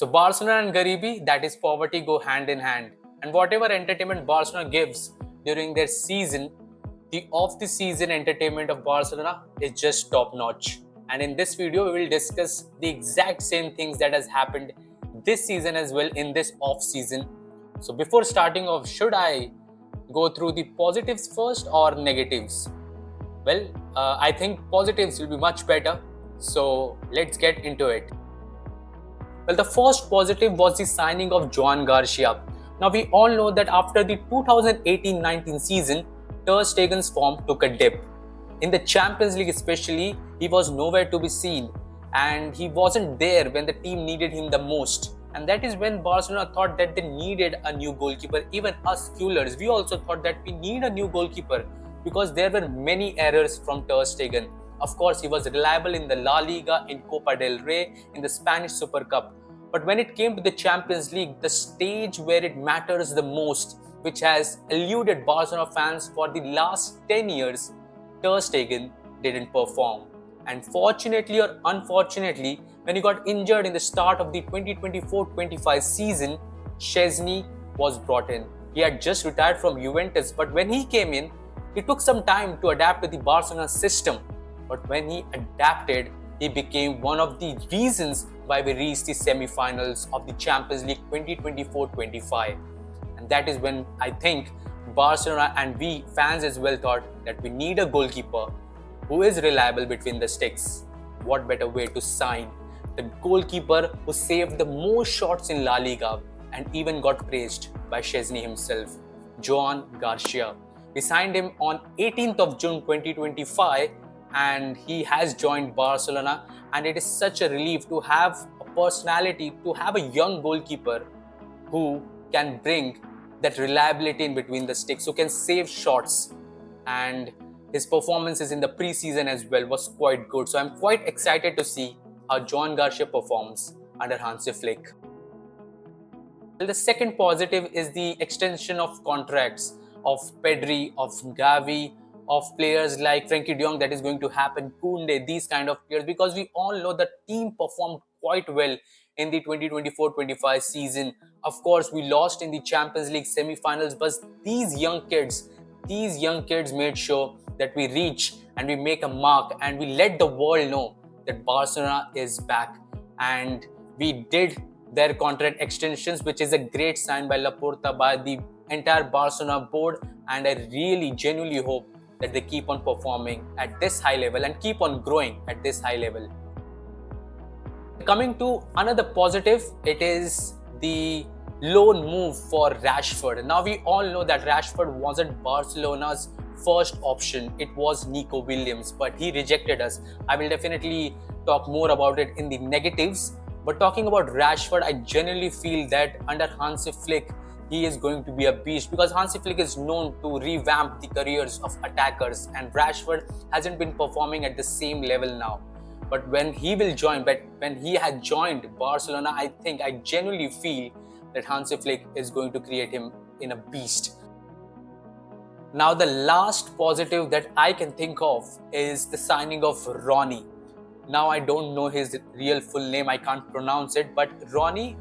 So Barcelona and gareebi, that is poverty, go hand in hand. And whatever entertainment Barcelona gives during their season, the off-the-season entertainment of Barcelona is just top-notch. And in this video, we will discuss the exact same things that has happened this season as well in this off-season. So before starting off, should I go through the positives first or negatives? Well, I think positives will be much better. So let's get into it. Well, the first positive was the signing of Joan Garcia. Now, we all know that after the 2018-19 season, Ter Stegen's form took a dip. In the Champions League especially, he was nowhere to be seen and he wasn't there when the team needed him the most. And that is when Barcelona thought that they needed a new goalkeeper. Even us Fuelers, we also thought that we need a new goalkeeper because there were many errors from Ter Stegen. Of course, he was reliable in the La Liga, in Copa del Rey, in the Spanish Super Cup. But when it came to the Champions League, the stage where it matters the most, which has eluded Barcelona fans for the last 10 years, Ter Stegen didn't perform. And fortunately or unfortunately, when he got injured in the start of the 2024-25 season, Szczęsny was brought in. He had just retired from Juventus, but when he came in, it took some time to adapt to the Barcelona system. But when he adapted, he became one of the reasons why we reached the semi-finals of the Champions League 2024-25. And that is when I think Barcelona and we fans as well thought that we need a goalkeeper who is reliable between the sticks. What better way to sign the goalkeeper who saved the most shots in La Liga and even got praised by Szczęsny himself, Joan Garcia. We signed him on 18th of June 2025 and he has joined Barcelona, and it is such a relief to have a personality, to have a young goalkeeper who can bring that reliability in between the sticks, who can save shots. And his performances in the preseason as well was quite good. So I'm quite excited to see how Joan Garcia performs under Hansi Flick. Well, the second positive is the extension of contracts of Pedri, of Gavi, of players like Frenkie de Jong that is going to happen, Koundé, these kind of players, because we all know the team performed quite well in the 2024-25 season. Of course, we lost in the Champions League semi-finals, but these young kids made sure that we reach and we make a mark and we let the world know that Barcelona is back. And we did their contract extensions, which is a great sign by Laporta, by the entire Barcelona board, and I really genuinely hope that they keep on performing at this high level and keep on growing at this high level. Coming to another positive, it is the loan move for Rashford. Now we all know that Rashford wasn't Barcelona's first option. It was Nico Williams, but he rejected us. I will definitely talk more about it in the negatives. But talking about Rashford, I genuinely feel that under Hansi Flick, he is going to be a beast because Hansi Flick is known to revamp the careers of attackers, and Rashford hasn't been performing at the same level now. But when he had joined Barcelona, I genuinely feel that Hansi Flick is going to create him in a beast. Now, the last positive that I can think of is the signing of Ronnie. Now, I don't know his real full name, I can't pronounce it, but Ronnie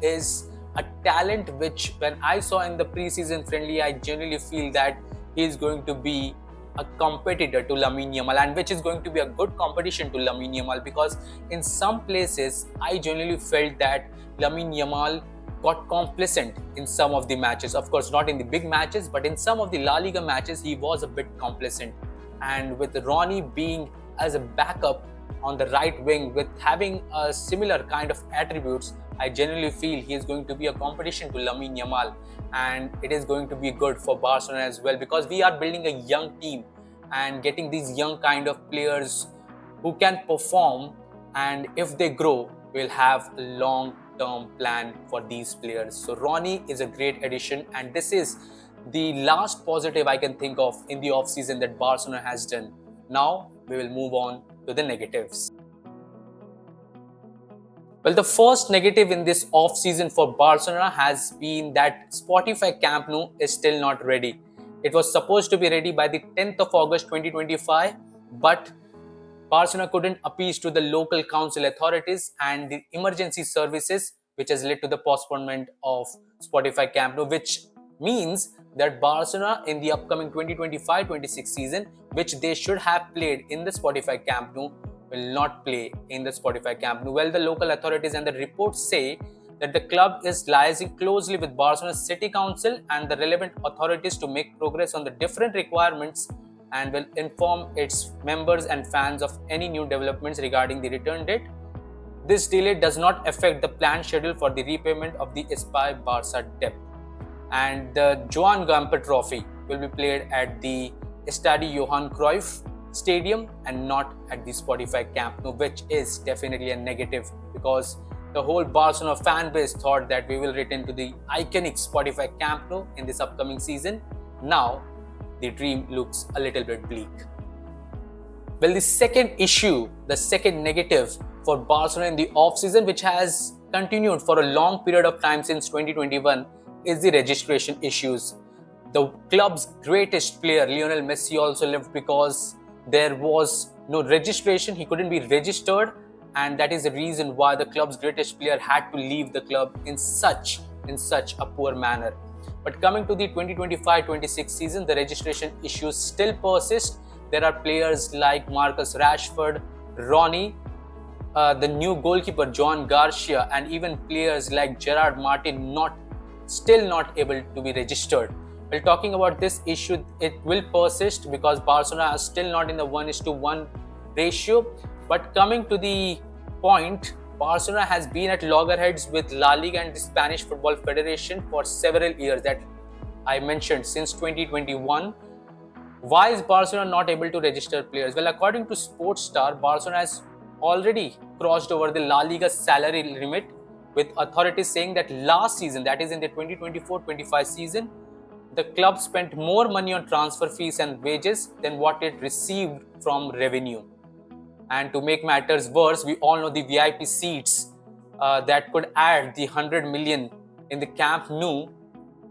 is a talent which, when I saw in the preseason friendly, I genuinely feel that he is going to be a competitor to Lamine Yamal, and which is going to be a good competition to Lamine Yamal, because in some places I genuinely felt that Lamine Yamal got complacent in some of the matches. Of course, not in the big matches, but in some of the La Liga matches, he was a bit complacent. And with Ronnie being as a backup on the right wing, with having a similar kind of attributes, I genuinely feel he is going to be a competition to Lamine Yamal, and it is going to be good for Barcelona as well, because we are building a young team and getting these young kind of players who can perform, and if they grow, we'll have a long-term plan for these players. So Ronnie is a great addition, and this is the last positive I can think of in the off-season that Barcelona has done. Now we will move on to the negatives. Well, the first negative in this off-season for Barcelona has been that Spotify Camp Nou is still not ready. It was supposed to be ready by the 10th of August 2025, but Barcelona couldn't appease to the local council authorities and the emergency services which has led to the postponement of Spotify Camp Nou, which means that Barcelona in the upcoming 2025-26 season, which they should have played in the Spotify Camp Nou, will not play in the Spotify Camp Nou. Well, the local authorities and the reports say that the club is liaising closely with Barcelona's City Council and the relevant authorities to make progress on the different requirements and will inform its members and fans of any new developments regarding the return date. This delay does not affect the planned schedule for the repayment of the Espai Barca debt. And the Joan Garcia Trophy will be played at the Estadio Johan Cruyff Stadium and not at the Spotify Camp Nou, which is definitely a negative because the whole Barcelona fan base thought that we will return to the iconic Spotify Camp Nou in this upcoming season. Now, the dream looks a little bit bleak. Well, the second issue, the second negative for Barcelona in the off-season, which has continued for a long period of time since 2021, is the registration issues. The club's greatest player, Lionel Messi, also left because there was no registration. He couldn't be registered, and that is the reason why the club's greatest player had to leave the club in such a poor manner. But coming to the 2025-26 season, the registration issues still persist. There are players like Marcus Rashford, Ronnie, the new goalkeeper Joan Garcia, and even players like Gerard Martin still not able to be registered. Well, talking about this issue, it will persist because Barcelona is still not in the 1:1 ratio. But coming to the point, Barcelona has been at loggerheads with La Liga and the Spanish Football Federation for several years that I mentioned since 2021. Why is Barcelona not able to register players? Well, according to Sports Star, Barcelona has already crossed over the La Liga salary limit, with authorities saying that last season, that is in the 2024-25 season, the club spent more money on transfer fees and wages than what it received from revenue. And to make matters worse, we all know the VIP seats that could add the 100 million in the Camp Nou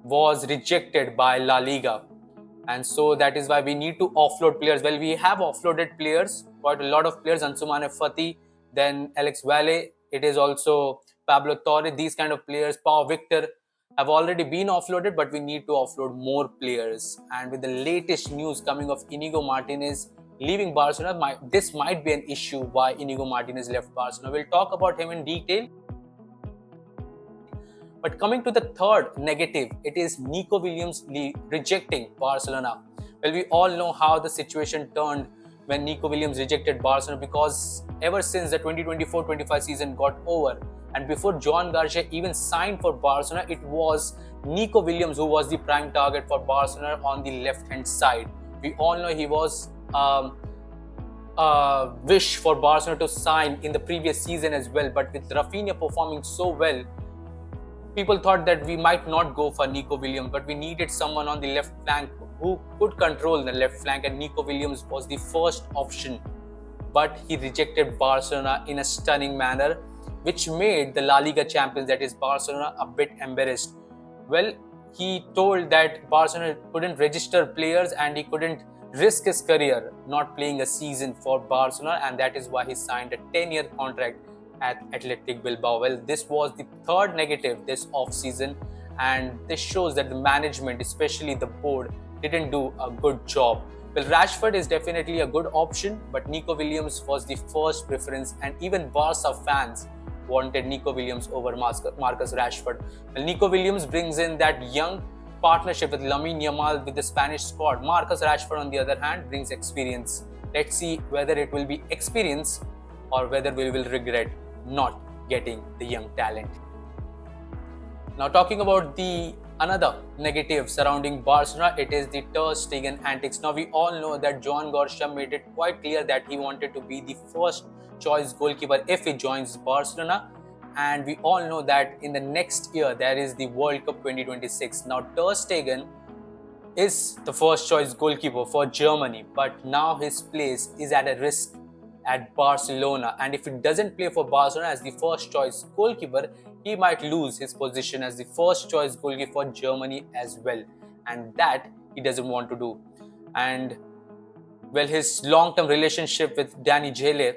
was rejected by La Liga. And so that is why we need to offload players. Well, we have offloaded players, quite a lot of players, Ansumane Fati, then Alex Valle, it is also Pablo Torre, these kind of players, Pau Victor have already been offloaded, but we need to offload more players. And with the latest news coming of Inigo Martinez leaving Barcelona, this might be an issue why Inigo Martinez left Barcelona. We'll talk about him in detail. But coming to the third negative, it is Nico Williams rejecting Barcelona. Well, we all know how the situation turned when Nico Williams rejected Barcelona, because ever since the 2024-25 season got over and before Joan Garcia even signed for Barcelona, it was Nico Williams who was the prime target for Barcelona on the left-hand side. We all know he was wish for Barcelona to sign in the previous season as well, but with Rafinha performing so well, people thought that we might not go for Nico Williams, but we needed someone on the left flank who could control the left flank, and Nico Williams was the first option. But he rejected Barcelona in a stunning manner, which made the La Liga champions, that is Barcelona, a bit embarrassed. Well, he told that Barcelona couldn't register players and he couldn't risk his career not playing a season for Barcelona, and that is why he signed a 10-year contract at Athletic Bilbao. Well, this was the third negative this off-season, and this shows that the management, especially the board, didn't do a good job. Well, Rashford is definitely a good option, but Nico Williams was the first preference, and even Barca fans wanted Nico Williams over Marcus Rashford. Well, Nico Williams brings in that young partnership with Lamine Yamal with the Spanish squad. Marcus Rashford, on the other hand, brings experience. Let's see whether it will be experience or whether we will regret not getting the young talent. Now, talking about the another negative surrounding Barcelona, it is the Ter Stegen antics. Now, we all know that Joan Garcia made it quite clear that he wanted to be the first choice goalkeeper if he joins Barcelona, and we all know that in the next year there is the World Cup 2026. Now, Ter Stegen is the first choice goalkeeper for Germany, but now his place is at a risk at Barcelona, and if he doesn't play for Barcelona as the first choice goalkeeper, he might lose his position as the first choice goalkeeper for Germany as well, and that he doesn't want to do. And well, his long-term relationship with Danny Jale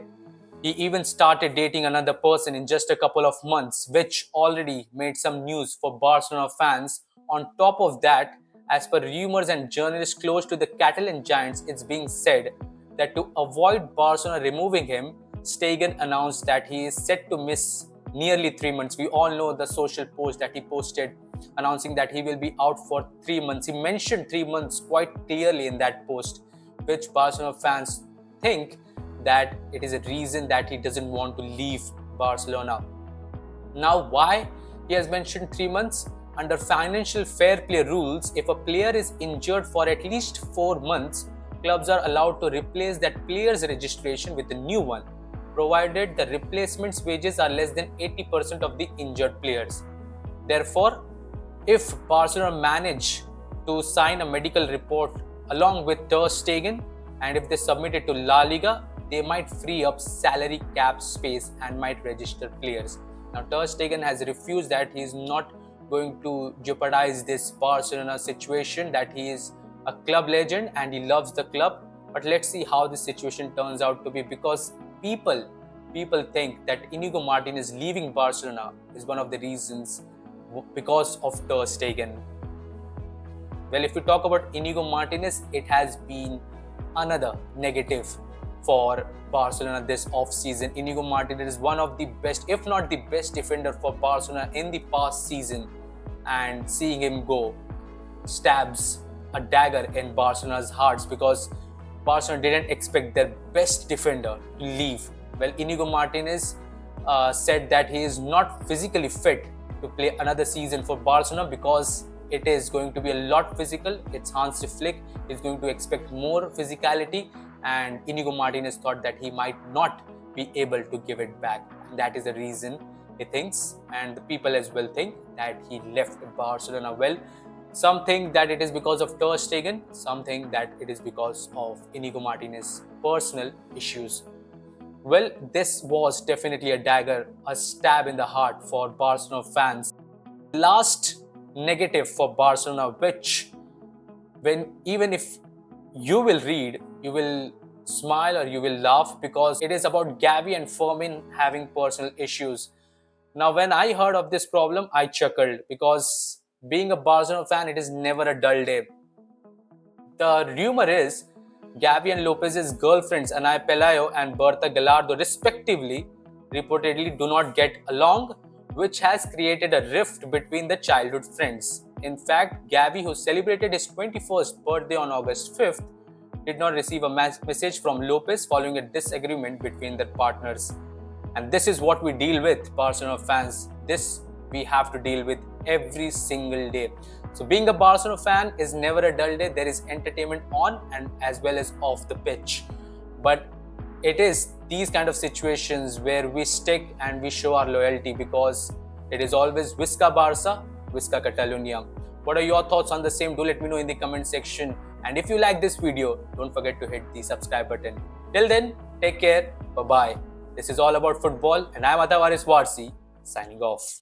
He even started dating another person in just a couple of months, which already made some news for Barcelona fans. On top of that, as per rumors and journalists close to the Catalan giants, it's being said that to avoid Barcelona removing him, Stegen announced that he is set to miss nearly 3 months. We all know the social post that he posted announcing that he will be out for 3 months. He mentioned 3 months quite clearly in that post, which Barcelona fans think that it is a reason that he doesn't want to leave Barcelona. Now, why he has mentioned 3 months? Under financial fair play rules, if a player is injured for at least 4 months, clubs are allowed to replace that player's registration with a new one, provided the replacement's wages are less than 80% of the injured players. Therefore, if Barcelona manage to sign a medical report along with Ter Stegen, and if they submit it to La Liga, they might free up salary cap space and might register players. Now, Ter Stegen has refused that he is not going to jeopardize this Barcelona situation, that he is a club legend and he loves the club. But let's see how this situation turns out to be, because people think that Inigo Martinez leaving Barcelona is one of the reasons because of Ter Stegen. Well, if we talk about Inigo Martinez, it has been another negative for Barcelona this off-season. Inigo Martinez is one of the best, if not the best defender for Barcelona in the past season, and seeing him go stabs a dagger in Barcelona's hearts, because Barcelona didn't expect their best defender to leave. Well, Inigo Martinez said that he is not physically fit to play another season for Barcelona because it is going to be a lot physical. It's Hansi Flick. He's going to expect more physicality, and Inigo Martinez thought that he might not be able to give it back. And that is the reason he thinks, and the people as well think, that he left Barcelona. Well, some think that it is because of Ter Stegen, some think that it is because of Inigo Martinez's personal issues. Well, this was definitely a dagger, a stab in the heart for Barcelona fans. Last negative for Barcelona, which even if you will read, you will smile or you will laugh, because it is about Gavi and Fermin having personal issues. Now, when I heard of this problem, I chuckled, because being a Barcelona fan, it is never a dull day. The rumor is Gavi and Lopez's girlfriends, Ana Pelayo and Berta Gallardo, respectively, reportedly do not get along, which has created a rift between the childhood friends. In fact, Gavi, who celebrated his 21st birthday on August 5th, did not receive a message from Lopez following a disagreement between their partners. And this is what we deal with, Barcelona fans. This we have to deal with every single day. So being a Barcelona fan is never a dull day. There is entertainment on and as well as off the pitch. But it is these kind of situations where we stick and we show our loyalty, because it is always Visca Barça, Visca Catalunya. What are your thoughts on the same? Do let me know in the comment section. And if you like this video, don't forget to hit the subscribe button. Till then, take care. Bye-bye. This is all about football, and I'm Atavaris Warsi, signing off.